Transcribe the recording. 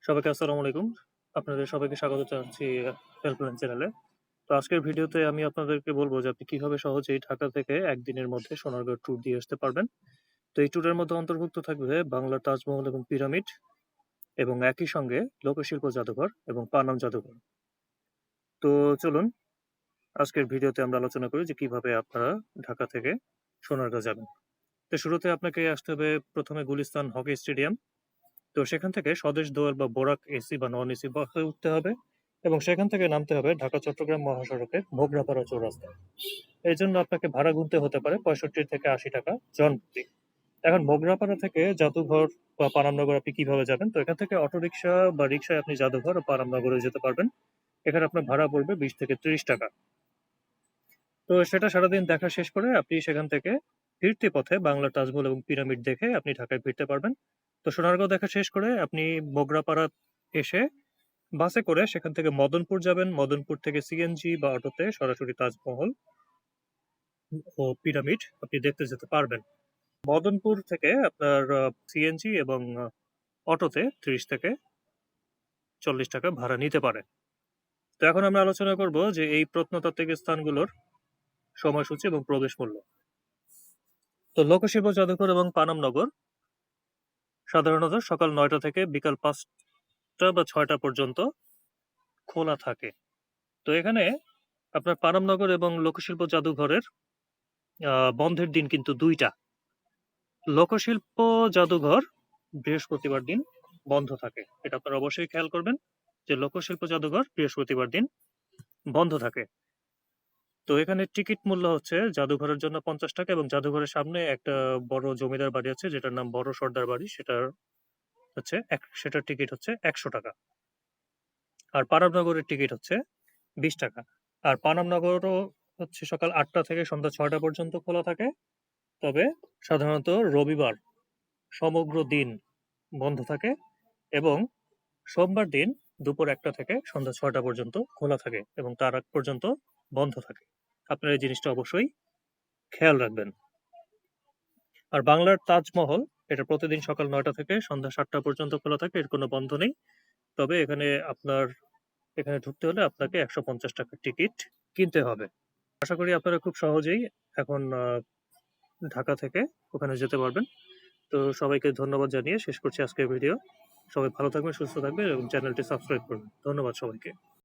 সবাইকে আসসালামু আলাইকুম। আপনাদের সবাইকে স্বাগত জানাচ্ছি হেল্পলাইন চ্যানেলে। তো আজকের ভিডিওতে আমি আপনাদেরকে বলব যে আপনি কিভাবে সহজেই ঢাকা থেকে একদিনের মধ্যে সোনারগাঁও ট্যুর দিয়ে আসতে পারবেন। তো এই ট্যুরের মধ্যে অন্তর্ভুক্ত থাকবে বাংলার তাজমহল এবং পিরামিড এবং একই সঙ্গে লোকশিল্প জাদুঘর এবং পানাম জাদুঘর। তো চলুন আজকের ভিডিওতে আমরা আলোচনা করি যে কিভাবে আপনারা ঢাকা থেকে সোনারগাঁও যাবেন। তো শুরুতে আপনাকে আসতে হবে প্রথমে গুলিস্তান হকি স্টেডিয়াম। তো সেখান থেকে স্বদেশ দোয়ার বা বোরাক এসি বা নন এসি বাসে উঠতে হবে এবং সেখান থেকে নামতে হবে ঢাকা চট্টগ্রাম মহাসড়কের মোগরাপাড়া চৌরাস্তায়। এই জন্য আপনাকে ভাড়া গুনতে হতে পারে 65 থেকে 80 টাকা জনপ্রতি। এখন মোগরাপাড়া থেকে জাদুঘর বা পানামনগর আপনি কিভাবে যাবেন? তো এখান থেকে অটোরিকশা বা রিক্সায় আপনি জাদুঘর ও পানামনগরে যেতে পারবেন। এখানে আপনার ভাড়া পড়বে 20 থেকে 30 টাকা। তো সেটা সারাদিন দেখা শেষ করে আপনি সেখান থেকে ফিরতি পথে বাংলা তাজমহল এবং পিরামিড দেখে আপনি ঢাকায় ফিরতে পারবেন। তো সোনারগাঁও দেখা শেষ করে আপনি মোগরাপাড়া এসে বাসে করে সেখান থেকে মদনপুর যাবেন। মদনপুর থেকে সিএনজি বা অটোতে সরাসরি তাজমহল ও পিরামিড আপনি দেখতে যেতে পারবেন। মদনপুর থেকে আপনার সিএনজি এবং অটোতে 30 থেকে 40 টাকা ভাড়া নিতে পারে। তো এখন আমরা আলোচনা করব যে এই প্রত্নতাত্ত্বিক স্থানগুলোর সময়সূচি এবং প্রবেশ মূল্য। তো লোকশিল্প জাদুঘর এবং পানামনগর সাধারণত সকাল 9টা থেকে বিকাল 5টা বা 6টা পর্যন্ত খোলা থাকে। তো এখানে আপনার পানামনগর এবং লোকশিল্প জাদুঘরের বন্ধের দিন কিন্তু দুইটা। লোকশিল্প জাদুঘর বৃহস্পতিবার দিন বন্ধ থাকে। এটা আপনারা অবশ্যই খেয়াল করবেন যে লোকশিল্প জাদুঘর বৃহস্পতিবার দিন বন্ধ থাকে। তো এখানে টিকিট মূল্য হচ্ছে জাদুঘরের জন্য 50 টাকা এবং জাদুঘরের সামনে একটা বড় জমিদার বাড়ি আছে যেটার নাম বড় সর্দার বাড়ি, সেটার টিকিট হচ্ছে 100 টাকা। আর পানামনগরের টিকিট হচ্ছে 20 টাকা। আর পানামনগরও হচ্ছে সকাল 8টা থেকে সন্ধ্যা 6টা পর্যন্ত খোলা থাকে। তবে সাধারণত রবিবার সমগ্র দিন বন্ধ থাকে এবং সোমবার দিন দুপুর 1টা থেকে সন্ধ্যা 6টা পর্যন্ত খোলা থাকে এবং তার আগ পর্যন্ত বন্ধ থাকে। আপনারা এই জিনিসটা অবশ্যই খেয়াল রাখবেন। আর বাংলার তাজমহল এটা প্রতিদিন সকাল 9টা থেকে সন্ধ্যা 7টা পর্যন্ত খোলা থাকে, এর কোনো বন্ধ নেই। তবে এখানে ঢুকতে হলে আপনাকে 150 টাকার টিকিট কিনতে হবে। আশা করি আপনারা খুব সহজেই এখন ঢাকা থেকে ওখানে যেতে পারবেন। তো সবাইকে ধন্যবাদ জানিয়ে শেষ করছি আজকের ভিডিও। সবাই ভালো থাকবেন, সুস্থ থাকবেন এবং চ্যানেলটি সাবস্ক্রাইব করবেন। ধন্যবাদ সবাইকে।